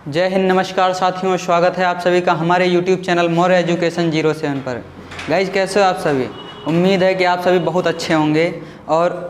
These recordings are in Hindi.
जय हिंद, नमस्कार साथियों, स्वागत है आप सभी का हमारे YouTube चैनल मोर एजुकेशन 07 पर। गाइज कैसे हो आप सभी? उम्मीद है कि आप सभी बहुत अच्छे होंगे और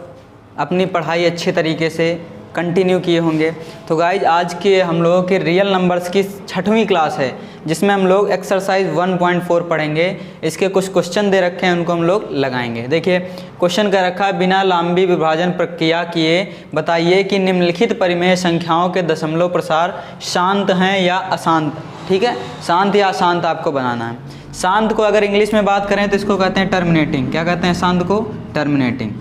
अपनी पढ़ाई अच्छे तरीके से कंटिन्यू किए होंगे। तो गाइज आज के हम लोगों के रियल नंबर्स की 6वीं क्लास है, जिसमें हम लोग एक्सरसाइज 1.4 पढ़ेंगे। इसके कुछ क्वेश्चन दे रखे हैं, उनको हम लोग लगाएंगे। देखिए क्वेश्चन का रखा है, बिना लंबी विभाजन प्रक्रिया किए बताइए कि निम्नलिखित परिमेय संख्याओं के दशमलव प्रसार शांत हैं या अशांत। ठीक है, शांत या अशांत आपको बनाना है। शांत को अगर इंग्लिश में बात करें तो इसको कहते हैं टर्मिनेटिंग। क्या कहते हैं शांत को? टर्मिनेटिंग।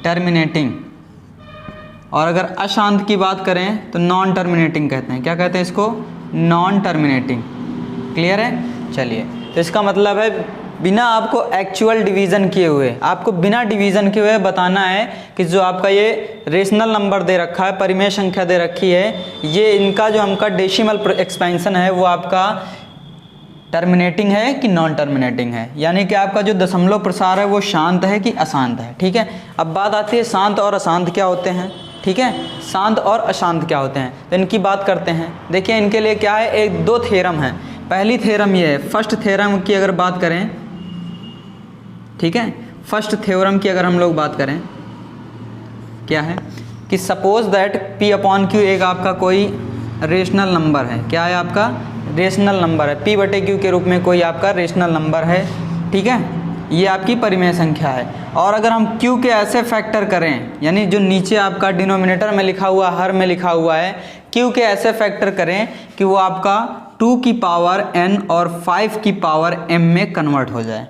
टर्मिनेटिंग। और अगर अशांत की बात करें तो नॉन टर्मिनेटिंग कहते हैं। क्या कहते हैं इसको? Non terminating. क्लियर है? चलिए, तो इसका मतलब है बिना आपको एक्चुअल डिवीज़न किए हुए, आपको बिना डिवीज़न किए हुए बताना है कि जो आपका ये रेशनल नंबर दे रखा है, परिमेय संख्या दे रखी है, ये इनका जो हमका डेसिमल एक्सपेंशन है वो आपका टर्मिनेटिंग है कि नॉन टर्मिनेटिंग है, यानी कि आपका जो दशमलव प्रसार है वो शांत है कि अशांत है। ठीक है, अब बात आती है शांत और अशांत क्या होते हैं। ठीक है, शांत और अशांत क्या होते हैं, तो इनकी बात करते हैं। देखिए इनके लिए क्या है, एक दो थ्योरम है। पहली थ्योरम ये है, फर्स्ट थ्योरम की अगर बात करें, ठीक है, फर्स्ट थ्योरम की अगर हम लोग बात करें, क्या है कि suppose that P upon Q एक आपका कोई रेशनल नंबर है। क्या है आपका? रेशनल नंबर है। P बटे Q के रूप में कोई आपका रेशनल नंबर है। ठीक है, ये आपकी परिमेय संख्या है। और अगर हम Q के ऐसे फैक्टर करें, यानी जो नीचे आपका डिनोमिनेटर में लिखा हुआ, हर में लिखा हुआ है, Q के ऐसे फैक्टर करें कि वो आपका 2 की पावर n और 5 की पावर m में कन्वर्ट हो जाए।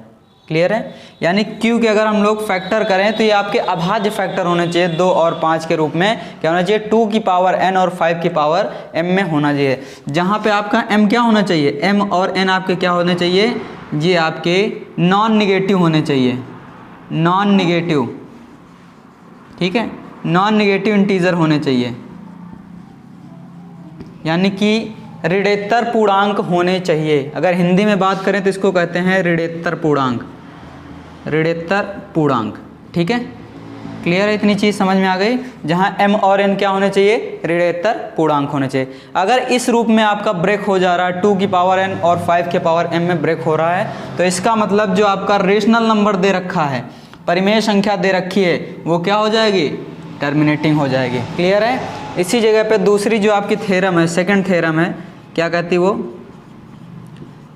क्लियर है? यानी Q के अगर हम लोग फैक्टर करें तो ये आपके अभाज्य फैक्टर होने चाहिए, 2 और 5 के रूप में। क्या होना चाहिए? 2 की पावर n और 5 की पावर m में होना चाहिए। जहाँ पे आपका m क्या होना चाहिए? m और n आपके क्या होने चाहिए? ये आपके नॉन निगेटिव होने चाहिए। Non negative. ठीक है, नॉन निगेटिव इंटीजर होने चाहिए, यानी कि ऋणोत्तर पूर्णांक होने चाहिए। अगर हिंदी में बात करें तो इसको कहते हैं ऋणोत्तर पूर्णांक। ऋणोत्तर पूर्णांक। ठीक है, क्लियर है? इतनी चीज़ समझ में आ गई। जहां m और n क्या होने चाहिए? ऋणोत्तर पूर्णांक होने चाहिए। अगर इस रूप में आपका ब्रेक हो जा रहा है, 2 की पावर n और 5 के पावर m में ब्रेक हो रहा है, तो इसका मतलब जो आपका रेशनल नंबर दे रखा है, परिमेय संख्या दे रखी है, वो क्या हो जाएगी? टर्मिनेटिंग हो जाएगी। क्लियर है? इसी जगह पे दूसरी जो आपकी थ्योरम है, सेकंड थ्योरम है, क्या कहती है वो?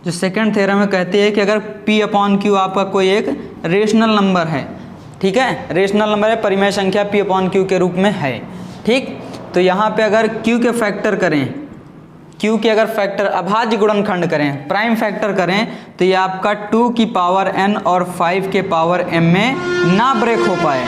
जो सेकंड थ्योरम है कहती है कि अगर P अपॉन Q आपका कोई एक रेशनल नंबर है, ठीक है, रेशनल नंबर है, परिमेय संख्या P अपॉन Q के रूप में है। ठीक, तो यहाँ पे अगर Q के फैक्टर करें, Q के अगर फैक्टर अभाज्य गुणनखंड करें, प्राइम फैक्टर करें, तो ये आपका 2 की पावर n और 5 के पावर m में ना ब्रेक हो पाए,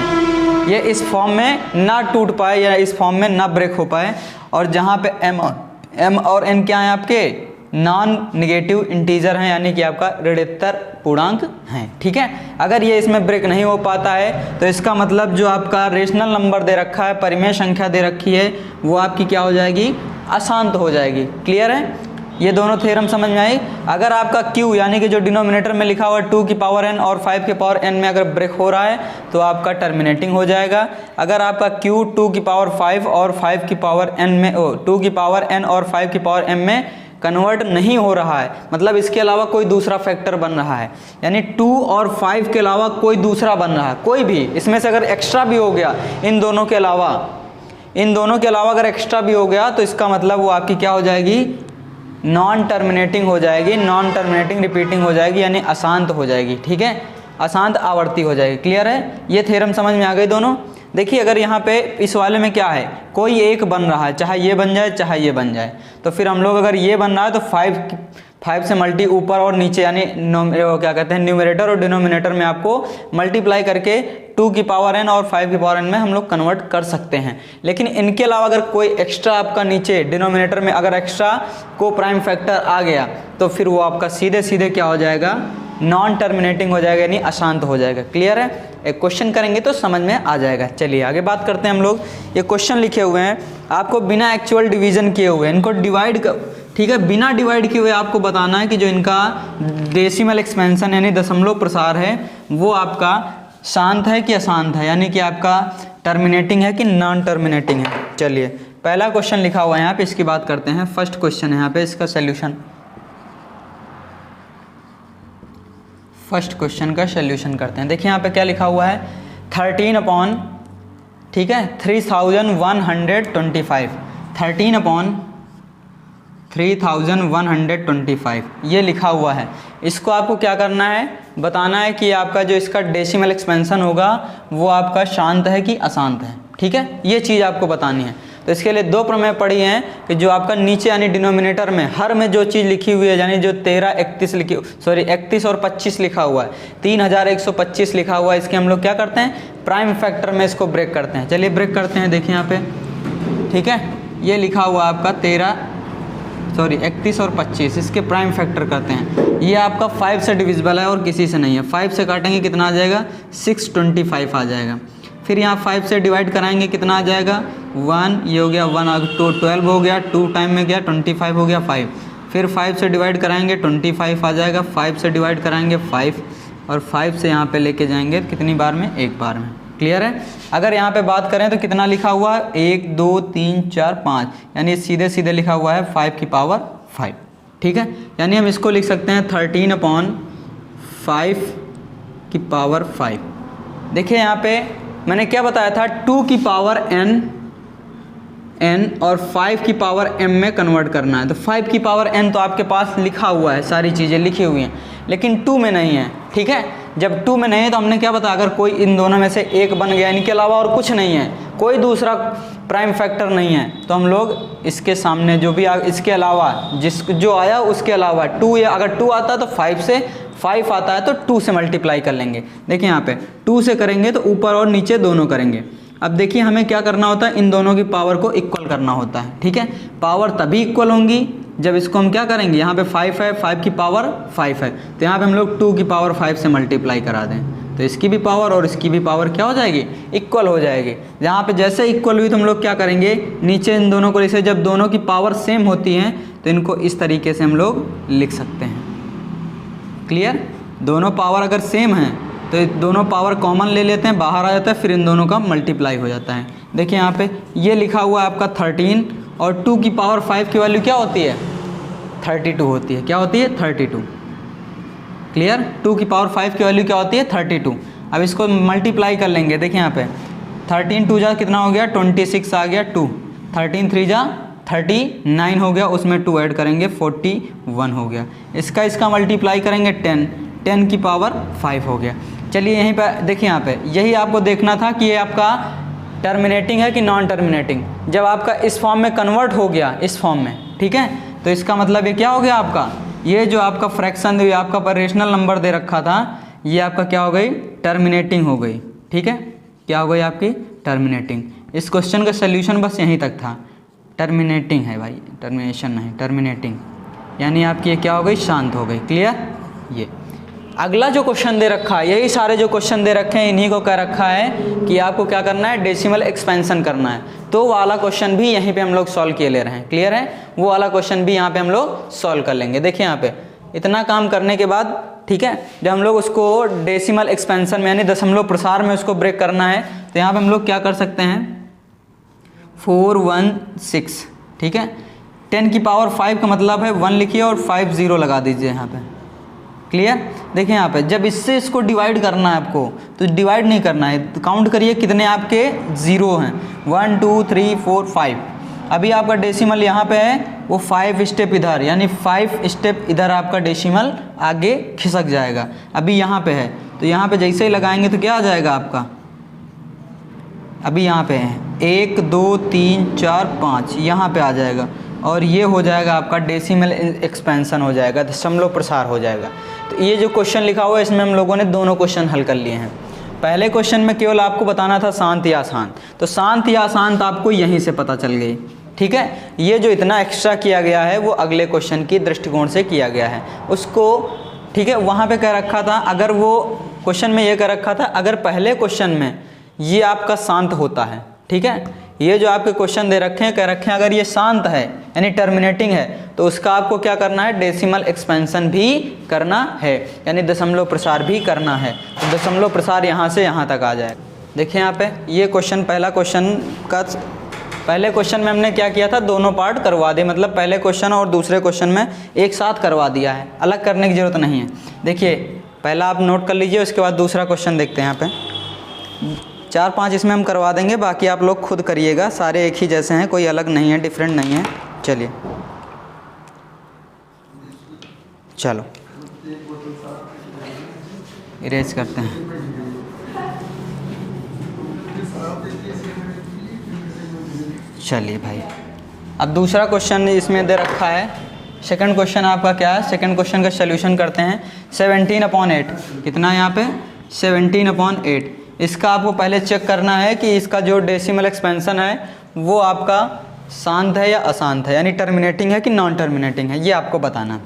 ये इस फॉर्म में ना टूट पाए या इस फॉर्म में ना ब्रेक हो पाए। और जहाँ पे m और n क्या है आपके? नॉन निगेटिव इंटीजर हैं, यानी कि आपका ऋणोत्तर पूर्णांक हैं। ठीक है, अगर ये इसमें ब्रेक नहीं हो पाता है तो इसका मतलब जो आपका रेशनल नंबर दे रखा है, परिमेय संख्या दे रखी है, वो आपकी क्या हो जाएगी? अशांत हो जाएगी। क्लियर है? ये दोनों थ्योरम समझ में आई। अगर आपका Q यानी कि जो डिनोमिनेटर में लिखा हुआ है 2 की पावर n और 5 की पावर n में अगर ब्रेक हो रहा है तो आपका टर्मिनेटिंग हो जाएगा। अगर आपका Q 2 की पावर 5 और 5 की पावर n में 2 की पावर n और 5 की पावर m में कन्वर्ट नहीं हो रहा है, मतलब इसके अलावा कोई दूसरा फैक्टर बन रहा है, यानी 2 और 5 के अलावा कोई दूसरा बन रहा है, कोई भी इसमें से अगर एक्स्ट्रा भी हो गया, इन दोनों के अलावा अगर एक्स्ट्रा भी हो गया, तो इसका मतलब वो आपकी क्या हो जाएगी? नॉन टर्मिनेटिंग हो जाएगी। नॉन टर्मिनेटिंग रिपीटिंग हो जाएगी, यानी अशांत हो जाएगी। ठीक है, अशांत आवर्ती हो जाएगी। क्लियर है? ये थ्योरम समझ में आ गई दोनों। देखिए अगर यहाँ पे इस वाले में क्या है, कोई एक बन रहा है, चाहे ये बन जाए चाहे ये बन जाए, तो फिर हम लोग अगर ये बन रहा है तो 5 से मल्टी ऊपर और नीचे, यानी क्या कहते हैं, न्यूमरेटर और डिनोमिनेटर में आपको मल्टीप्लाई करके 2 की पावर n और 5 की पावर n में हम लोग कन्वर्ट कर सकते हैं। लेकिन इनके अलावा अगर कोई एक्स्ट्रा आपका नीचे डिनोमिनेटर में अगर एक्स्ट्रा को प्राइम फैक्टर आ गया, तो फिर वो आपका सीधे सीधे क्या हो जाएगा? नॉन टर्मिनेटिंग हो जाएगा, यानी अशांत हो जाएगा। क्लियर है? एक क्वेश्चन करेंगे तो समझ में आ जाएगा। चलिए आगे बात करते हैं हम लोग। ये क्वेश्चन लिखे हुए हैं, आपको बिना एक्चुअल डिवीजन किए हुए इनको डिवाइड कर, ठीक है, बिना डिवाइड किए हुए आपको बताना है कि जो इनका डेसिमल एक्सपेंशन यानी दशमलव प्रसार है वो आपका शांत है कि अशांत है, यानी कि आपका टर्मिनेटिंग है कि नॉन टर्मिनेटिंग है। चलिए पहला क्वेश्चन लिखा हुआ है यहाँ पे, इसकी बात करते हैं। फर्स्ट क्वेश्चन है यहाँ पे, इसका सोल्यूशन, फर्स्ट क्वेश्चन का सोल्यूशन करते हैं। देखिए यहाँ पे क्या लिखा हुआ है, 13 अपॉन, ठीक है, 3125, 13 अपॉन 3125 ये लिखा हुआ है। इसको आपको क्या करना है, बताना है कि आपका जो इसका डेसिमल एक्सपेंशन होगा वो आपका शांत है कि अशांत है, ठीक है, ये चीज़ आपको बतानी है। तो इसके लिए दो प्रमेय पढ़ी हैं कि जो आपका नीचे यानी डिनोमिनेटर में हर में जो चीज़ लिखी हुई है, यानी जो 31 और 25 लिखा हुआ है, 3125 लिखा हुआ है, इसके हम लोग क्या करते हैं, प्राइम फैक्टर में इसको ब्रेक करते हैं। चलिए ब्रेक करते हैं, देखिए यहाँ पे, ठीक है, ये लिखा हुआ आपका 31 और 25, इसके प्राइम फैक्टर करते हैं। ये आपका 5 से डिविजिबल है और किसी से नहीं है। 5 से काटेंगे कितना आ जाएगा, 625 आ जाएगा। फिर यहाँ 5 से डिवाइड कराएंगे कितना आ जाएगा, 1, ये हो गया 1, 2 12 हो गया, 2 टाइम में गया 25 हो गया 5। फिर 5 से डिवाइड कराएंगे 25 आ जाएगा, 5 से डिवाइड कराएंगे 5, और 5 से यहाँ पे लेके जाएंगे कितनी बार में, एक बार में। क्लियर है। अगर यहाँ पे बात करें तो कितना लिखा हुआ है, 1 2 3 4 5, यानी सीधे सीधे लिखा हुआ है 5 की पावर 5, ठीक है। यानी हम इसको लिख सकते हैं 13 अपॉन 5 की पावर 5। देखिए यहाँ पे मैंने क्या बताया था, 2 की पावर n और 5 की पावर m में कन्वर्ट करना है। तो 5 की पावर n तो आपके पास लिखा हुआ है, सारी चीज़ें लिखी हुई हैं, लेकिन 2 में नहीं है, ठीक है। जब 2 में नहीं है तो हमने क्या बताया, अगर कोई इन दोनों में से एक बन गया, इनके अलावा और कुछ नहीं है, कोई दूसरा प्राइम फैक्टर नहीं है, तो हम लोग इसके सामने जो भी इसके अलावा जो आया उसके अलावा 2, या अगर 2 आता है तो 5 से, 5 आता है तो 2 से मल्टीप्लाई कर लेंगे। देखिए यहाँ पे 2 से करेंगे तो ऊपर और नीचे दोनों करेंगे। अब देखिए हमें क्या करना होता है, इन दोनों की पावर को इक्वल करना होता है, ठीक है। पावर तभी इक्वल होंगी जब इसको हम क्या करेंगे, यहाँ पे 5 है, 5 की पावर 5 है, तो यहाँ पे हम लोग 2 की पावर 5 से मल्टीप्लाई करा दें, तो इसकी भी पावर और इसकी भी पावर क्या हो जाएगी, इक्वल हो जाएगी। यहाँ पे जैसे इक्वल हुई तो हम लोग क्या करेंगे, नीचे इन दोनों को, जैसे जब दोनों की पावर सेम होती हैं तो इनको इस तरीके से हम लोग लिख सकते हैं। क्लियर। दोनों पावर अगर सेम हैं तो दोनों पावर कॉमन ले लेते हैं, बाहर आ जाता है, फिर इन दोनों का मल्टीप्लाई हो जाता है। देखिए यहाँ पे ये लिखा हुआ है आपका 13, और 2 की पावर 5 की वैल्यू क्या होती है, 32 होती है। क्या होती है, 32। क्लियर। 2 की पावर 5 की वैल्यू क्या होती है, 32। अब इसको मल्टीप्लाई कर लेंगे। देखिए यहाँ पे 13 2 जा कितना हो गया, 26 आ गया, 2 13 3 जा 39 हो गया, उसमें 2 ऐड करेंगे 41 हो गया। इसका मल्टीप्लाई करेंगे 10 की पावर 5 हो गया। चलिए यहीं पर देखिए, यहाँ पे यही आपको देखना था कि ये आपका टर्मिनेटिंग है कि नॉन टर्मिनेटिंग। जब आपका इस फॉर्म में कन्वर्ट हो गया, इस फॉर्म में, ठीक है, तो इसका मतलब ये क्या हो गया, आपका ये जो आपका फ्रैक्शन आपका रेशनल नंबर दे रखा था, ये आपका क्या हो गई, टर्मिनेटिंग हो गई, ठीक है। क्या हो गई आपकी, टर्मिनेटिंग। इस क्वेश्चन का सोल्यूशन बस यहीं तक था, टर्मिनेटिंग है भाई, टर्मिनेशन नहीं, टर्मिनेटिंग, यानी आपकी ये क्या हो गई, शांत हो गई। क्लियर। ये अगला जो क्वेश्चन दे रखा है, यही सारे जो क्वेश्चन दे रखे हैं इन्हीं को कह रखा है कि आपको क्या करना है, डेसिमल एक्सपेंशन करना है। तो वाला क्वेश्चन भी यहीं पे हम लोग सॉल्व किए ले रहे हैं। क्लियर है। वो वाला क्वेश्चन भी यहाँ पे हम लोग सॉल्व कर लेंगे। देखिए यहाँ पे इतना काम करने के बाद, ठीक है, जब हम लोग उसको डेसिमल एक्सपेंशन में यानी दशमलव प्रसार में उसको ब्रेक करना है, तो यहाँ पे हम लोग क्या कर सकते हैं, 416, ठीक है। 10 की पावर 5 का मतलब है 1 लिखिए और 5 0 लगा दीजिए यहाँ पे। क्लियर। देखिए यहाँ पे जब इससे इसको डिवाइड करना है आपको, तो डिवाइड नहीं करना है, तो काउंट करिए कितने आपके 0 हैं, 1 2 3 4 5। अभी आपका डेसिमल यहाँ पे है, वो 5 स्टेप इधर, यानी 5 स्टेप इधर आपका डेसिमल आगे खिसक जाएगा। अभी यहाँ पे है, तो यहाँ पे जैसे ही लगाएंगे तो क्या आ जाएगा आपका, अभी यहाँ पे है 1 2 3 4 5, यहाँ पे आ जाएगा, और ये हो जाएगा आपका डेसिमल एक्सपेंशन हो जाएगा, दशमलव प्रसार हो जाएगा। तो ये जो क्वेश्चन लिखा हुआ है इसमें हम लोगों ने दोनों क्वेश्चन हल कर लिए हैं। पहले क्वेश्चन में केवल आपको बताना था शांत या अशांत, तो शांत या अशांत आपको यहीं से पता चल गई, ठीक है। ये जो इतना एक्स्ट्रा किया गया है वो अगले क्वेश्चन की दृष्टिकोण से किया गया है उसको, ठीक है। वहाँ पे कह रखा था, अगर वो क्वेश्चन में ये कह रखा था, अगर पहले क्वेश्चन में ये आपका शांत होता है, ठीक है, ये जो आपके क्वेश्चन दे रखे हैं, कह रखे हैं अगर ये शांत है यानी टर्मिनेटिंग है, तो उसका आपको क्या करना है, डेसिमल एक्सपेंशन भी करना है, यानी दशमलव प्रसार भी करना है। तो दशमलव प्रसार यहाँ से यहाँ तक आ जाए। देखिए यहाँ पे ये क्वेश्चन, पहले क्वेश्चन में हमने क्या किया था, दोनों पार्ट करवा दिए, मतलब पहले क्वेश्चन और दूसरे क्वेश्चन में एक साथ करवा दिया है, अलग करने की ज़रूरत नहीं है। देखिए पहला आप नोट कर लीजिए, उसके बाद दूसरा क्वेश्चन देखते हैं। यहाँ पे 4-5 इसमें हम करवा देंगे, बाकी आप लोग खुद करिएगा, सारे एक ही जैसे हैं, कोई अलग नहीं है, डिफरेंट नहीं है। चलिए चलो इरेज करते हैं। चलिए भाई, अब दूसरा क्वेश्चन इसमें दे रखा है। सेकंड क्वेश्चन आपका क्या है, सेकंड क्वेश्चन का सॉल्यूशन करते हैं। 17/8 कितना है यहाँ पे, 17/8। इसका आपको पहले चेक करना है कि इसका जो डेसिमल एक्सपेंशन है वो आपका शांत है या अशांत है, यानी टर्मिनेटिंग है कि नॉन टर्मिनेटिंग है, ये आपको बताना।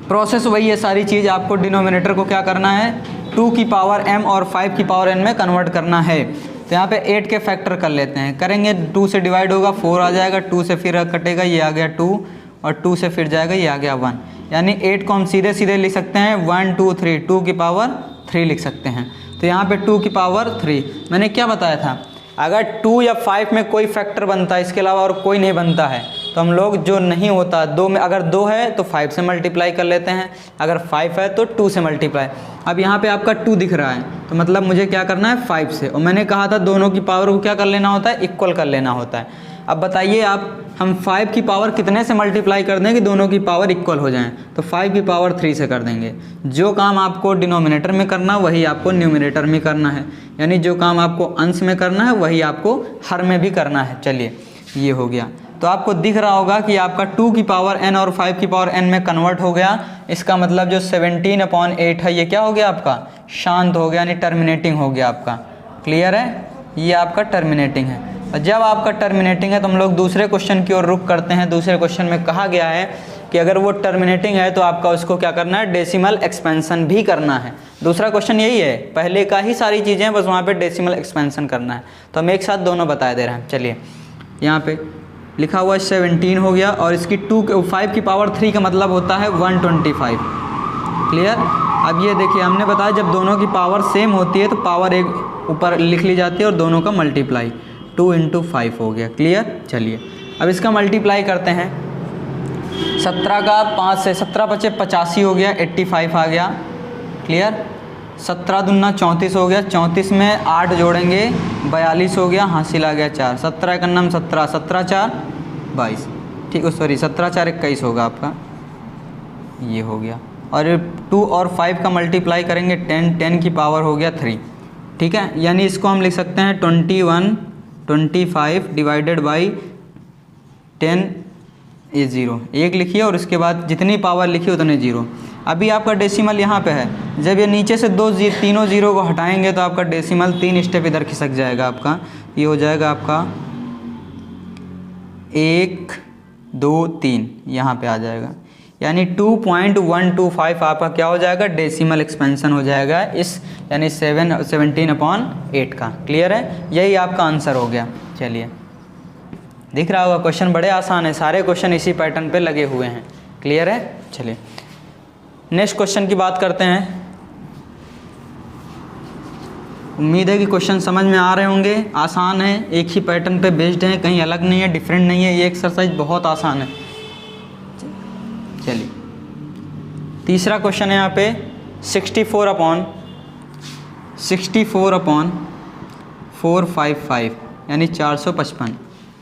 प्रोसेस वही है, सारी चीज़ आपको डिनोमिनेटर को क्या करना है, 2 की पावर m और 5 की पावर n में कन्वर्ट करना है। तो यहाँ पे 8 के फैक्टर कर लेते हैं, करेंगे 2 से डिवाइड होगा 4 आ जाएगा, 2 से फिर कटेगा ये आ गया 2, और 2 से फिर जाएगा ये आ गया 1, यानी 8 को हम सीधे सीधे लिख सकते हैं 1 2 3, 2 की पावर 3 लिख सकते हैं। तो यहाँ पे 2 की पावर 3, मैंने क्या बताया था, अगर 2 या 5 में कोई फैक्टर बनता है, इसके अलावा और कोई नहीं बनता है, तो हम लोग जो नहीं होता 2 में, अगर 2 है तो 5 से मल्टीप्लाई कर लेते हैं, अगर 5 है तो 2 से मल्टीप्लाई। अब यहाँ पे आपका 2 दिख रहा है, तो मतलब मुझे क्या करना है 5 से, और मैंने कहा था दोनों की पावर को क्या कर लेना होता है, इक्वल कर लेना होता है। अब बताइए आप, हम 5 की पावर कितने से मल्टीप्लाई कर दें कि दोनों की पावर इक्वल हो जाएं, तो 5 की पावर 3 से कर देंगे। जो काम आपको डिनोमिनेटर में करना वही आपको न्यूमिनेटर में करना है, यानी जो काम आपको अंश में करना है वही आपको हर में भी करना है। चलिए ये हो गया, तो आपको दिख रहा होगा कि आपका 2 की पावर n और 5 की पावर n में कन्वर्ट हो गया। इसका मतलब जो 17/8 है ये क्या हो गया आपका, शांत हो गया, यानी टर्मिनेटिंग हो गया आपका। क्लियर है, ये आपका टर्मिनेटिंग है। और जब आपका टर्मिनेटिंग है तो हम लोग दूसरे क्वेश्चन की ओर रुख करते हैं। दूसरे क्वेश्चन में कहा गया है कि अगर वो टर्मिनेटिंग है तो आपका उसको क्या करना है, डेसिमल एक्सपेंशन भी करना है। दूसरा क्वेश्चन यही है, पहले का ही सारी चीज़ें, बस वहाँ पे डेसिमल एक्सपेंशन करना है। तो हम एक साथ दोनों बता दे रहे हैं। चलिए यहाँ पे लिखा हुआ 17 हो गया, और इसकी 5 की पावर 3 का मतलब होता है 125। क्लियर। अब ये देखिए, हमने बताया जब दोनों की पावर सेम होती है तो पावर एक ऊपर लिख ली जाती है और दोनों का मल्टीप्लाई, 2 × 5 हो गया। क्लियर। चलिए अब इसका मल्टीप्लाई करते हैं। 17 का 5 से 17 × 5 = 85 हो गया, 85 आ गया। क्लियर। 17 दूना 34 हो गया, 34 में 8 जोड़ेंगे 42 हो गया, हासिल आ गया 4। 17 का नाम 17, 17 × 4 = 22। ठीक है, सॉरी 17 × 4 = 21 होगा आपका, ये हो गया। और 2 और 5 का मल्टीप्लाई करेंगे 10, 10 की पावर हो गया 3। ठीक है, यानी इसको हम लिख सकते हैं 25 डिवाइडेड बाई 10 ये 0, 1 लिखिए और उसके बाद जितनी पावर लिखिए उतने 0। अभी आपका डेसिमल यहाँ पे है, जब ये नीचे से तीनों 0 को हटाएंगे तो आपका डेसिमल 3 स्टेप इधर खिसक जाएगा आपका। ये हो जाएगा आपका 1 2 3, यहाँ पे आ जाएगा, यानी 2.125 आपका क्या हो जाएगा, डेसिमल एक्सपेंशन हो जाएगा इस, यानी 17/8 का। क्लियर है, यही आपका आंसर हो गया। चलिए दिख रहा होगा, क्वेश्चन बड़े आसान है, सारे क्वेश्चन इसी पैटर्न पे लगे हुए हैं। क्लियर है। चलिए नेक्स्ट क्वेश्चन की बात करते हैं। उम्मीद है कि क्वेश्चन समझ में आ रहे होंगे, आसान है, एक ही पैटर्न पे बेस्ड है, कहीं अलग नहीं है, डिफरेंट नहीं है, ये एक्सरसाइज बहुत आसान है। चलिए तीसरा क्वेश्चन है यहाँ पे 64/455 यानी 455।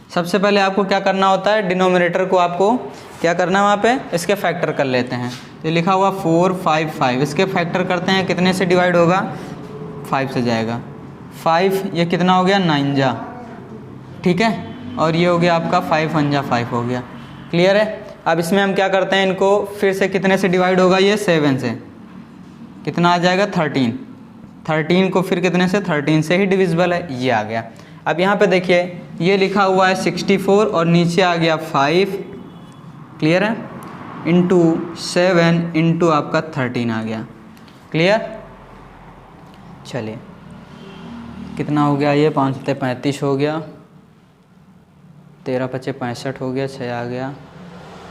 सबसे पहले आपको क्या करना होता है, डिनोमिनेटर को आपको क्या करना है, वहाँ पे इसके फैक्टर कर लेते हैं। तो लिखा हुआ 455, इसके फैक्टर करते हैं, कितने से डिवाइड होगा, 5 से जाएगा। 5 ये कितना हो गया, 9 जा, ठीक है, और ये हो गया आपका 5 1 जा 5 हो गया। क्लियर है। अब इसमें हम क्या करते हैं, इनको फिर से कितने से डिवाइड होगा, ये 7 से, कितना आ जाएगा 13 को फिर कितने से, 13 से ही डिविजिबल है, ये आ गया। अब यहाँ पे देखिए ये लिखा हुआ है 64 और नीचे आ गया 5, क्लियर है, इंटू 7 इंटू आपका 13 आ गया। क्लियर। चलिए कितना हो गया, ये 5 × 35 हो गया, 13 × 5 = 65 हो गया, 6 आ गया,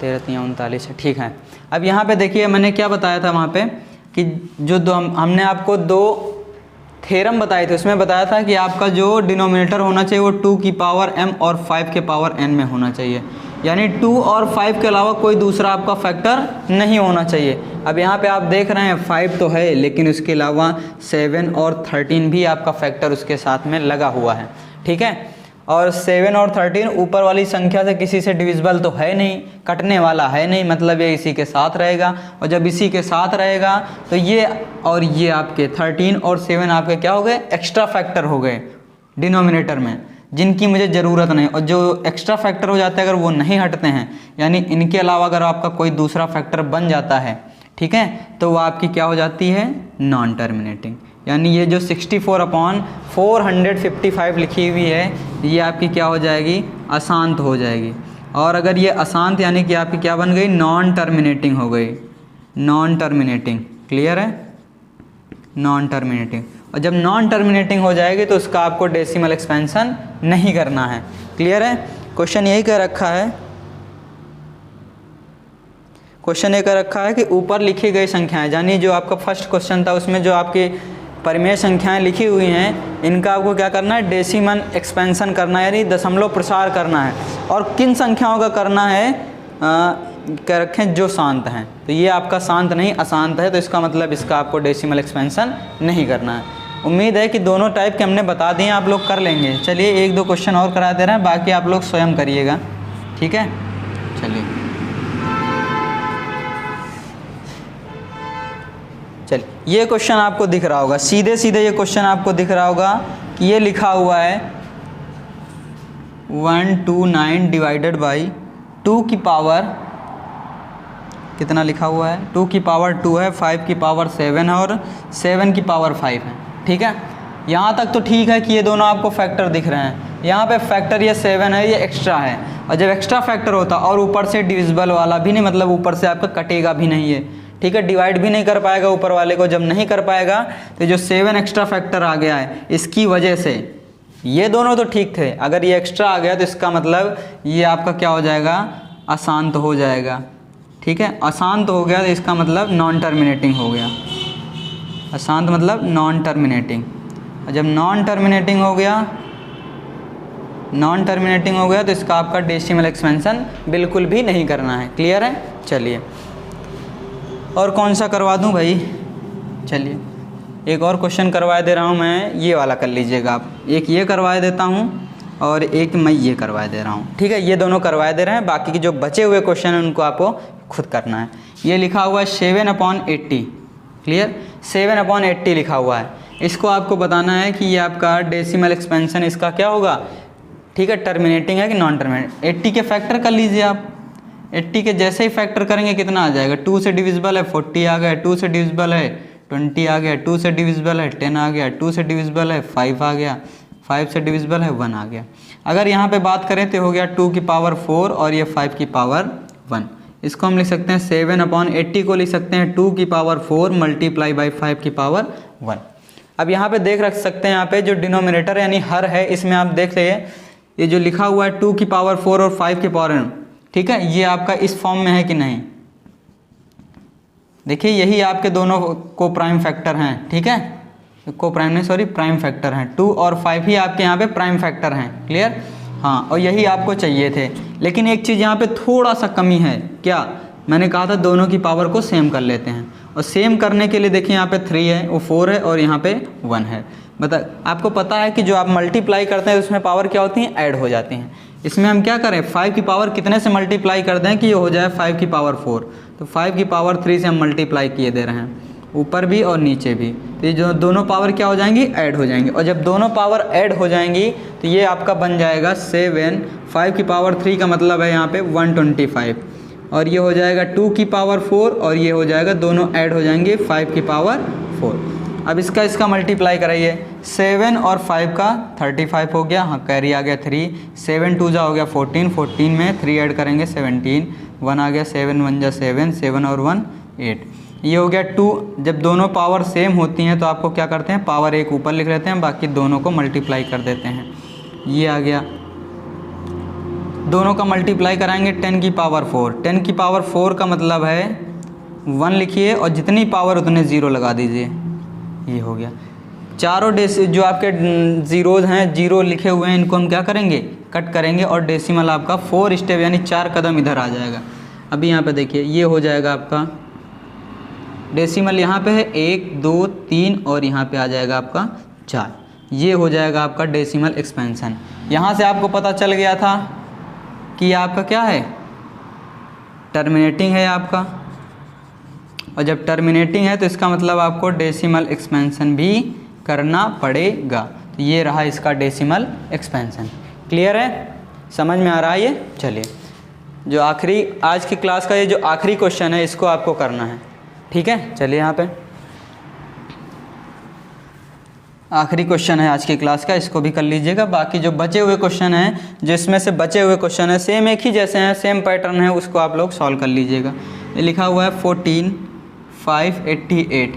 13 × 3 = 39 है। ठीक है। अब यहाँ पे देखिए मैंने क्या बताया था वहाँ पे कि जो हमने आपको 2 थ्योरम बताए थे, उसमें बताया था कि आपका जो डिनोमिनेटर होना चाहिए वो 2 की पावर m और 5 के पावर n में होना चाहिए, यानी 2 और 5 के अलावा कोई दूसरा आपका फैक्टर नहीं होना चाहिए। अब यहाँ पे आप देख रहे हैं 5 तो है, लेकिन उसके अलावा 7 और 13 भी आपका फैक्टर उसके साथ में लगा हुआ है, ठीक है। और 7 और 13 ऊपर वाली संख्या से किसी से डिविजिबल तो है नहीं, कटने वाला है नहीं, मतलब ये इसी के साथ रहेगा। और जब इसी के साथ रहेगा तो ये और ये आपके 13 और 7 आपके क्या हो गए, एक्स्ट्रा फैक्टर हो गए डिनोमिनेटर में, जिनकी मुझे ज़रूरत नहीं। और जो एक्स्ट्रा फैक्टर हो जाते हैं अगर वो नहीं हटते हैं, यानी इनके अलावा अगर आपका कोई दूसरा फैक्टर बन जाता है, ठीक है, तो वो आपकी क्या हो जाती है, नॉन टर्मिनेटिंग। यानी ये जो 64/455 लिखी हुई है ये आपकी क्या हो जाएगी, अशांत हो जाएगी। और अगर ये अशांत यानी कि आपकी क्या बन गई, नॉन टर्मिनेटिंग हो गई, नॉन टर्मिनेटिंग। क्लियर है, नॉन टर्मिनेटिंग। और जब नॉन टर्मिनेटिंग हो जाएगी तो उसका आपको डेसिमल एक्सपेंशन नहीं करना है। क्लियर है, क्वेश्चन यही कर रखा है, क्वेश्चन ये कर रखा है कि ऊपर लिखी गई संख्याएं, यानी जो आपका फर्स्ट क्वेश्चन था उसमें जो आपकी परिमेय संख्याएं लिखी हुई हैं इनका आपको क्या करना है, डेसिमल एक्सपेंशन करना है, यानी दशमलव प्रसार करना है। और किन संख्याओं का करना है, क्या रखें, जो शांत हैं। तो ये आपका शांत नहीं अशांत है, तो इसका मतलब इसका आपको डेसिमल एक्सपेंशन नहीं करना है। उम्मीद है कि दोनों टाइप के हमने बता दिए, आप लोग कर लेंगे। चलिए 1-2 क्वेश्चन और करा दे रहे हैं, बाकी आप लोग स्वयं करिएगा, ठीक है। चलिए ये क्वेश्चन आपको दिख रहा होगा, सीधे सीधे ये क्वेश्चन आपको दिख रहा होगा कि ये लिखा हुआ है 129 डिवाइडेड बाई 2 की पावर कितना लिखा हुआ है, 2 की पावर 2 है, 5 की पावर 7 है और 7 की पावर 5 है, ठीक है। यहाँ तक तो ठीक है कि ये दोनों आपको फैक्टर दिख रहे हैं। यहाँ पे फैक्टर ये 7 है, ये एक्स्ट्रा है, और जब एक्स्ट्रा फैक्टर होता और ऊपर से डिविजिबल वाला भी नहीं, मतलब ऊपर से आपका कटेगा भी नहीं है, ठीक है, डिवाइड भी नहीं कर पाएगा ऊपर वाले को। जब नहीं कर पाएगा तो जो 7 एक्स्ट्रा फैक्टर आ गया है इसकी वजह से ये दोनों तो ठीक थे, अगर ये एक्स्ट्रा आ गया तो इसका मतलब ये आपका क्या हो जाएगा, अशांत हो जाएगा, ठीक है। अशांत हो गया तो इसका मतलब नॉन टर्मिनेटिंग हो गया, अशांत मतलब नॉन टर्मिनेटिंग। और जब नॉन टर्मिनेटिंग हो गया, नॉन टर्मिनेटिंग हो गया तो इसका आपका डेसिमल एक्सपेंशन बिल्कुल भी नहीं करना है। क्लियर है, चलिए और कौन सा करवा दूं भाई, चलिए एक और क्वेश्चन करवा दे रहा हूं मैं, ये वाला कर लीजिएगा आप। एक ये करवा देता हूं और एक मैं ये करवा दे रहा हूं, ठीक है। ये दोनों करवा दे रहे हैं, बाकी के जो बचे हुए क्वेश्चन हैं उनको आपको खुद करना है। ये लिखा हुआ है 7/80, क्लियर, 7/80 लिखा हुआ है। इसको आपको बताना है कि ये आपका डेसिमल एक्सपेंशन इसका क्या होगा, ठीक है, टर्मिनेटिंग है कि नॉन टर्मिनेटिंग। 80 के फैक्टर कर लीजिए आप, 80 के जैसे ही फैक्टर करेंगे कितना आ जाएगा, 2 से डिविजिबल है 40 आ गया, 2 से डिविजिबल है 20 आ गया, 2 से डिविजिबल है 10 आ गया, 2 से डिविजिबल है 5 आ गया, 5 से डिविजिबल है 1 आ गया। अगर यहाँ पे बात करें तो हो गया 2 की पावर 4 और ये 5 की पावर 1। इसको हम लिख सकते हैं 7/80 को लिख सकते हैं 2 की पावर 4 मल्टीप्लाई बाई 5 की पावर 1। अब यहाँ पे देख रख सकते हैं, यहाँ पे जो डिनोमिनेटर यानी हर है इसमें आप देख लीजिए, ये जो लिखा हुआ है 2 की पावर 4 और 5 की पावर 1, ठीक है, ये आपका इस फॉर्म में है कि नहीं। देखिए यही आपके दोनों को प्राइम फैक्टर हैं, ठीक है, को प्राइम नहीं सॉरी प्राइम फैक्टर हैं, 2 और 5 ही आपके यहाँ पे प्राइम फैक्टर हैं। क्लियर, हाँ, और यही आपको चाहिए थे। लेकिन एक चीज़ यहाँ पे थोड़ा सा कमी है, क्या, मैंने कहा था दोनों की पावर को सेम कर लेते हैं, और सेम करने के लिए देखिए यहाँ पे 3 है, वो 4 है और यहाँ पे 1 है। आपको पता है कि जो आप मल्टीप्लाई करते हैं उसमें पावर क्या होती हैं, ऐड हो जाती हैं। इसमें हम क्या करें, 5 की पावर कितने से मल्टीप्लाई कर दें कि ये हो जाए 5 की पावर 4, तो 5 की पावर 3 से हम मल्टीप्लाई किए दे रहे हैं, ऊपर भी और नीचे भी। तो ये जो दोनों पावर क्या हो जाएंगी, ऐड हो जाएंगी। और जब दोनों पावर ऐड हो जाएंगी तो ये आपका बन जाएगा 7, 5 की पावर 3 का मतलब है यहाँ पे 125, और ये हो जाएगा 2 की पावर 4 और ये हो जाएगा, दोनों ऐड हो जाएंगे 5 की पावर 4। अब इसका मल्टीप्लाई कराइए, 7 और 5 का 35 हो गया, हाँ कैरी आ गया 3, 7 2 जा हो गया 14, 14 में 3 ऐड करेंगे 17, 1 आ गया, 7 1 जा 7, 7 और 1 8, ये हो गया 2। जब दोनों पावर सेम होती हैं तो आपको क्या करते हैं, पावर एक ऊपर लिख लेते हैं, बाकी दोनों को मल्टीप्लाई कर देते हैं। ये आ गया, दोनों का मल्टीप्लाई कराएंगे 10 की पावर 4, 10 की पावर 4 का मतलब है 1 लिखिए और जितनी पावर उतने 0 लगा दीजिए, ये हो गया। चारों जो आपके ज़ीरोज़ हैं, जीरो लिखे हुए हैं, इनको हम क्या करेंगे, कट करेंगे और डेसिमल आपका 4 स्टेप यानी 4 कदम इधर आ जाएगा। अभी यहाँ पे देखिए ये हो जाएगा आपका डेसिमल, यहाँ पे है 1 2 3 और यहाँ पे आ जाएगा आपका 4। ये हो जाएगा आपका डेसिमल एक्सपेंशन। यहाँ से आपको पता चल गया था कि ये आपका क्या है, टर्मिनेटिंग है आपका, और जब टर्मिनेटिंग है तो इसका मतलब आपको डेसिमल एक्सपेंशन भी करना पड़ेगा। तो ये रहा इसका डेसिमल एक्सपेंशन। क्लियर है, समझ में आ रहा है ये? चलिए जो आखिरी आज की क्लास का ये जो आखिरी क्वेश्चन है इसको आपको करना है, ठीक है। चलिए यहाँ पे आखिरी क्वेश्चन है आज की क्लास का, इसको भी कर लीजिएगा। बाकी जो बचे हुए क्वेश्चन हैं, जिसमें से बचे हुए क्वेश्चन है सेम एक ही जैसे हैं, सेम पैटर्न है, उसको आप लोग सॉल्व कर लीजिएगा। ये लिखा हुआ है 14,588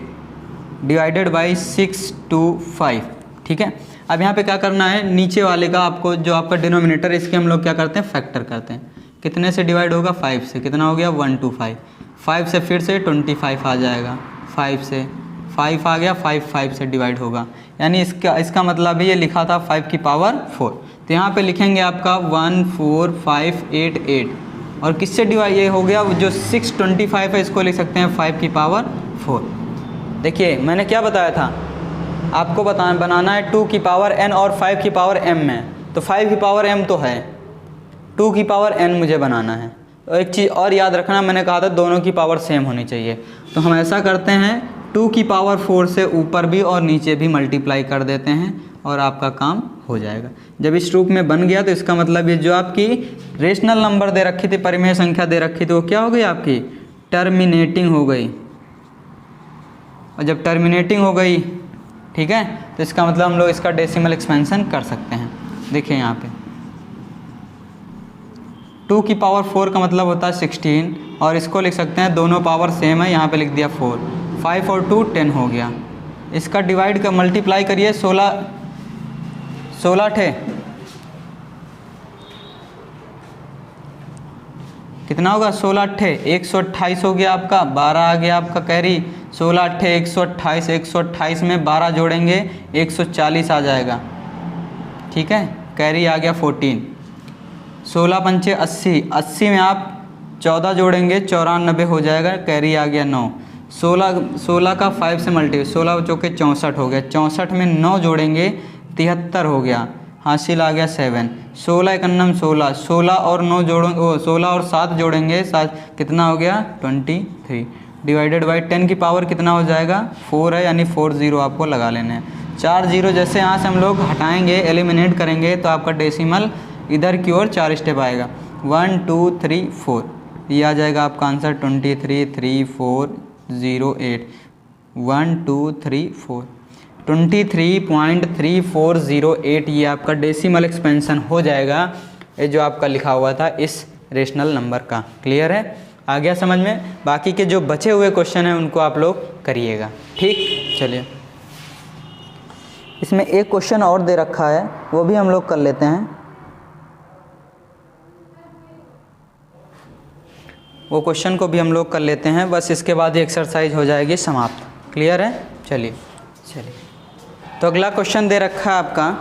डिवाइडेड बाई 625, ठीक है। अब यहाँ पे क्या करना है, नीचे वाले का आपको जो आपका डिनोमिनेटर है इसके हम लोग क्या करते हैं, फैक्टर करते हैं। कितने से डिवाइड होगा, 5 से। कितना हो गया, 125। 5 से फिर से 25 आ जाएगा, 5 से 5 आ गया, 5 से डिवाइड होगा, यानी इसका मतलब ये लिखा था 5 की पावर 4। तो यहाँ पे लिखेंगे आपका 14588 और किससे डिवाइड ये हो गया, जो 625 है इसको लिख सकते हैं 5 की पावर 4। देखिए मैंने क्या बताया था आपको, बनाना है 2 की पावर n और 5 की पावर m में। तो 5 की पावर m तो है, 2 की पावर n मुझे बनाना है। तो एक चीज़ और याद रखना, मैंने कहा था दोनों की पावर सेम होनी चाहिए। तो हम ऐसा करते हैं 2 की पावर 4 से ऊपर भी और नीचे भी मल्टीप्लाई कर देते हैं और आपका काम हो जाएगा। जब इस रूप में बन गया तो इसका मतलब ये जो आपकी रेशनल नंबर दे रखी थी, परिमेय संख्या दे रखी थी, वो क्या हो गई, आपकी टर्मिनेटिंग हो गई। और जब टर्मिनेटिंग हो गई, ठीक है, तो इसका मतलब हम लोग इसका डेसिमल एक्सपेंशन कर सकते हैं। देखिए यहाँ पे 2 की पावर 4 का मतलब होता है 16 और इसको लिख सकते हैं, दोनों पावर सेम है, यहाँ पे लिख दिया 4। 5 और 2 10 हो गया। इसका डिवाइड कर मल्टीप्लाई करिए, 16 थे, कितना होगा, 16 थे 128 हो गया आपका, 12 आ गया आपका कैरी। 16 थे 128, 128 में 12 जोड़ेंगे 140 आ जाएगा, ठीक है, कैरी आ गया 14। 16 पंचे 80, 80 में आप 14 जोड़ेंगे 94 हो जाएगा, कैरी आ गया 9। 16 का 5 से मल्टीप्लाई, 16 चौके 64 हो गया, 64 में 9 जोड़ेंगे 73 हो गया, हासिल आ गया 7। 16 एकन्नम 16, 16 और 9 जोड़ेंगे, 16 और 7 जोड़ेंगे 7, कितना हो गया 23 डिवाइडेड बाई 10 की पावर कितना हो जाएगा, 4 है, यानी 40 आपको लगा लेने हैं। 4 0 जैसे यहाँ से हम लोग हटाएंगे, एलिमिनेट करेंगे, तो आपका डेसिमल इधर की ओर 4 स्टेप आएगा, 1 2 3 4, ये आ जाएगा आपका आंसर 233408। 1 2 3 4 23.3408 ये आपका डेसिमल एक्सपेंशन हो जाएगा, ये जो आपका लिखा हुआ था इस रेशनल नंबर का। क्लियर है, आ गया समझ में? बाकी के जो बचे हुए क्वेश्चन हैं उनको आप लोग करिएगा, ठीक। चलिए इसमें एक क्वेश्चन और दे रखा है, वो भी हम लोग कर लेते हैं। वो क्वेश्चन को भी हम लोग कर लेते हैं, बस इसके बाद ये एक्सरसाइज हो जाएगी समाप्त। क्लियर है, चलिए तो अगला क्वेश्चन दे रखा है आपका।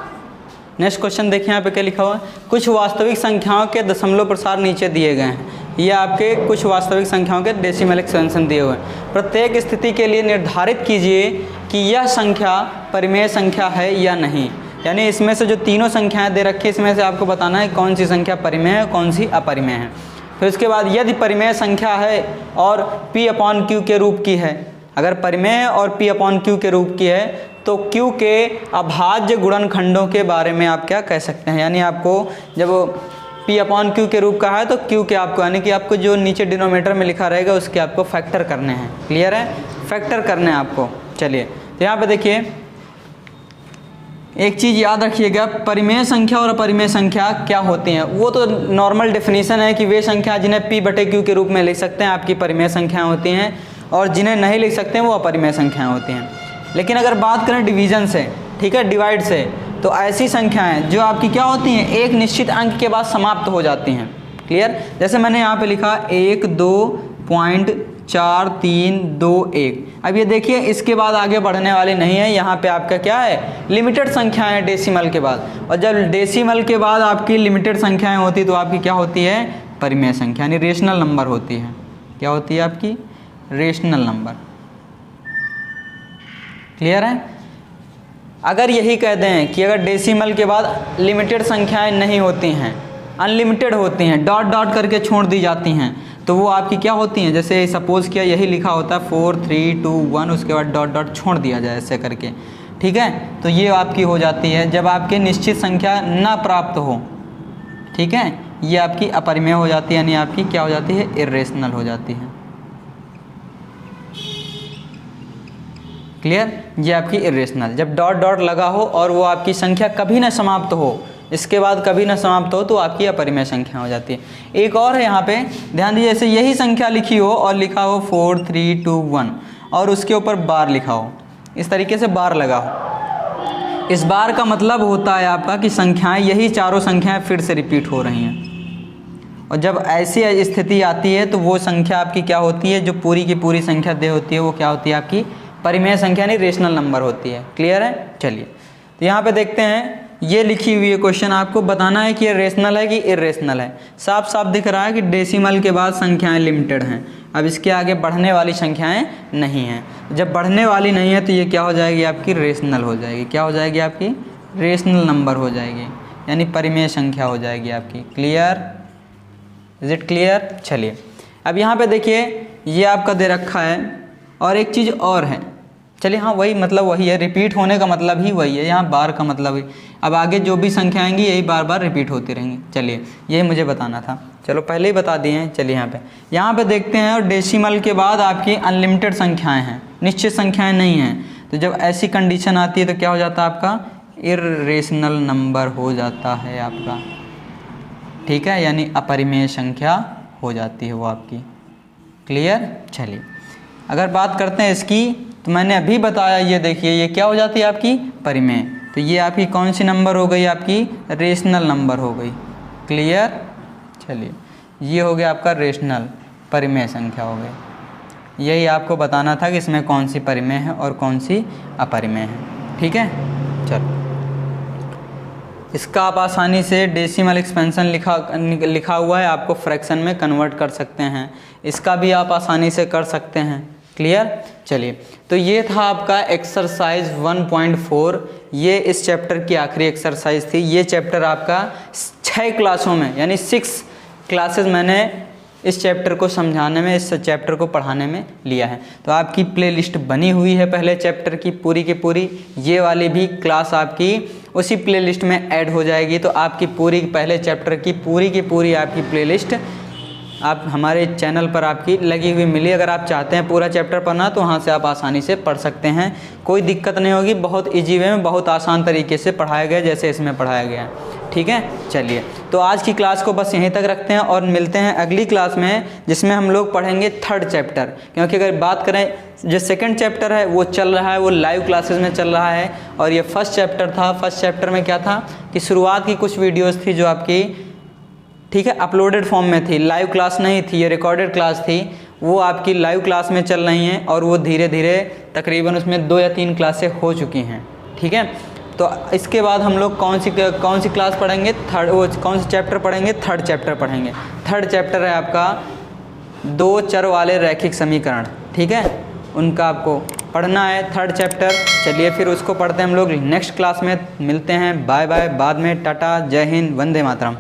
नेक्स्ट क्वेश्चन देखिए यहाँ पे क्या लिखा हुआ है, कुछ वास्तविक संख्याओं के दशमलव प्रसार नीचे दिए गए हैं। ये आपके कुछ वास्तविक संख्याओं के डेसिमल एक्सपेंशन दिए हुए हैं। प्रत्येक स्थिति के लिए निर्धारित कीजिए कि यह संख्या परिमेय संख्या है या नहीं। यानी इसमें से जो तीनों संख्याएं दे रखी है, इसमें से आपको बताना है कौन सी संख्या परिमेय है, कौन सी अपरिमेय है। फिर उसके बाद यदि परिमेय संख्या है और P/Q के रूप की है, अगर परिमेय और P/Q के रूप की है तो Q के अभाज्य गुणनखंडों के बारे में आप क्या कह सकते हैं। यानी आपको जब P/Q के रूप का है तो Q के आपको, यानी कि आपको जो नीचे डिनोमिनेटर में लिखा रहेगा उसके आपको फैक्टर करने हैं। क्लियर है, फैक्टर करने हैं आपको। चलिए तो यहाँ पे देखिए एक चीज़ याद रखिएगा, परिमेय संख्या और अपरिमेय संख्या क्या होती हैं। वो तो नॉर्मल डेफिनेशन है कि वे संख्या जिन्हें P/Q के रूप में लिख सकते हैं आपकी परिमेय संख्याएं होती हैं, और जिन्हें नहीं लिख सकते हैं वो अपरिमेय संख्याएं होती हैं। लेकिन अगर बात करें डिवीज़न से, ठीक है, डिवाइड से, तो ऐसी संख्याएं जो आपकी क्या होती हैं, एक निश्चित अंक के बाद समाप्त हो जाती हैं। क्लियर, जैसे मैंने यहाँ पे लिखा 1 2 4 3 2 1। अब ये देखिए इसके बाद आगे बढ़ने वाली नहीं है, यहाँ पे आपका क्या है लिमिटेड संख्याएं हैं डेसिमल के बाद, और जब डेसिमल के बाद आपकी लिमिटेड संख्याएं होती तो आपकी क्या होती है परिमेय संख्या यानी रेशनल नंबर होती है। क्या होती है आपकी रेशनल नंबर। क्लियर है। अगर यही कह दें कि अगर डेसिमल के बाद लिमिटेड संख्याएं नहीं होती हैं, अनलिमिटेड होती हैं, डॉट डॉट करके छोड़ दी जाती हैं, तो वो आपकी क्या होती हैं, जैसे सपोज़ किया यही लिखा होता है 4 3 2 1, उसके बाद डॉट डॉट छोड़ दिया जाए ऐसे करके, ठीक है, तो ये आपकी हो जाती है जब आपकी निश्चित संख्या ना प्राप्त हो, ठीक है, ये आपकी अपरिमेय हो जाती है, यानी आपकी क्या हो जाती है इर्रेशनल हो जाती है। क्लियर। ये आपकी इर्रेशनल, जब डॉट डॉट लगा हो और वो आपकी संख्या कभी ना समाप्त हो, इसके बाद कभी ना समाप्त हो, तो आपकी अपरिमेय संख्या हो जाती है। एक और है यहाँ पे ध्यान दीजिए, जैसे यही संख्या लिखी हो और लिखा हो 4 3 2 1 और उसके ऊपर बार लिखा हो, इस तरीके से बार लगा हो, इस बार का मतलब होता है आपका कि संख्याएं यही चारों संख्याएं फिर से रिपीट हो रही हैं, और जब ऐसी स्थिति आती है तो वो संख्या आपकी क्या होती है, जो पूरी की पूरी संख्या दे होती है वो क्या होती है आपकी परिमेय संख्या यानी रेशनल नंबर होती है। क्लियर है। चलिए तो यहाँ पे देखते हैं, ये लिखी हुई है क्वेश्चन, आपको बताना है कि ये रेशनल है कि इर्रेशनल है। साफ साफ दिख रहा है कि डेसिमल के बाद संख्याएं लिमिटेड हैं, अब इसके आगे बढ़ने वाली संख्याएं नहीं हैं। जब बढ़ने वाली नहीं है तो ये क्या हो जाएगी आपकी रेशनल हो जाएगी। क्या हो जाएगी आपकी रेशनल नंबर हो जाएगी, यानी परिमेय संख्या हो जाएगी आपकी। Clear, is it clear. चलिए अब यहाँ पे देखिए ये आपका दे रखा है, और एक चीज़ और है, चलिए हाँ वही मतलब वही है, रिपीट होने का मतलब ही वही है, यहाँ बार का मतलब है, अब आगे जो भी संख्या आएंगी यही बार बार रिपीट होती रहेंगी। चलिए यही मुझे बताना था, चलो पहले ही बता दिए हैं। चलिए यहाँ पे देखते हैं, और डेसिमल के बाद आपकी अनलिमिटेड संख्याएं हैं, निश्चित संख्याएं नहीं हैं, तो जब ऐसी कंडीशन आती है तो क्या हो जाता है आपका इर्रेशनल नंबर हो जाता है आपका, ठीक है, यानी अपरिमेय संख्या हो जाती है वो आपकी। क्लियर। चलिए अगर बात करते हैं इसकी, तो मैंने अभी बताया, ये देखिए ये क्या हो जाती है आपकी परिमेय, तो ये आपकी कौन सी नंबर हो गई आपकी रेशनल नंबर हो गई। क्लियर। चलिए ये हो गया आपका रेशनल परिमेय संख्या हो गई, यही आपको बताना था कि इसमें कौन सी परिमेय है और कौन सी अपरिमेय है। ठीक है। चलो इसका आप आसानी से डेसिमल एक्सपेंशन लिखा हुआ है, आपको फ्रैक्शन में कन्वर्ट कर सकते हैं, इसका भी आप आसानी से कर सकते हैं। क्लियर। चलिए तो ये था आपका एक्सरसाइज 1.4, ये इस चैप्टर की आखिरी एक्सरसाइज थी। ये चैप्टर आपका 6 क्लासों में यानी 6 क्लासेस मैंने इस चैप्टर को समझाने में, इस चैप्टर को पढ़ाने में लिया है। तो आपकी प्लेलिस्ट बनी हुई है पहले चैप्टर की पूरी, ये वाली भी क्लास आपकी उसी प्लेलिस्ट में ऐड हो जाएगी। तो आपकी पूरी पहले चैप्टर की पूरी आपकी प्लेलिस्ट आप हमारे चैनल पर आपकी लगी हुई मिली। अगर आप चाहते हैं पूरा चैप्टर पढ़ना तो वहाँ से आप आसानी से पढ़ सकते हैं, कोई दिक्कत नहीं होगी, बहुत इजी वे में, बहुत आसान तरीके से पढ़ाया गया जैसे इसमें पढ़ाया गया है। ठीक है। चलिए तो आज की क्लास को बस यहीं तक रखते हैं और मिलते हैं अगली क्लास में, जिसमें हम लोग पढ़ेंगे 3rd चैप्टर। क्योंकि अगर बात करें जो 2nd चैप्टर है वो चल रहा है, वो लाइव क्लासेस में चल रहा है, और ये 1st चैप्टर था। 1st चैप्टर में क्या था कि शुरुआत की कुछ वीडियोज़ थी जो आपकी ठीक है अपलोडेड फॉर्म में थी, लाइव क्लास नहीं थी, ये रिकॉर्डेड क्लास थी, वो आपकी लाइव क्लास में चल रही हैं, और वो धीरे धीरे तकरीबन उसमें 2 या 3 क्लासें हो चुकी हैं। ठीक है। तो इसके बाद हम लोग कौन सी क्लास पढ़ेंगे, कौन सी चैप्टर पढ़ेंगे, 3rd चैप्टर पढ़ेंगे। 3rd चैप्टर है आपका 2 चर वाले रैखिक समीकरण। ठीक है, उनका आपको पढ़ना है 3rd चैप्टर। चलिए फिर उसको पढ़ते हैं हम लोग नेक्स्ट क्लास में। मिलते हैं, बाय बाय, बाद में टाटा, जय हिंद, वंदे मातरम।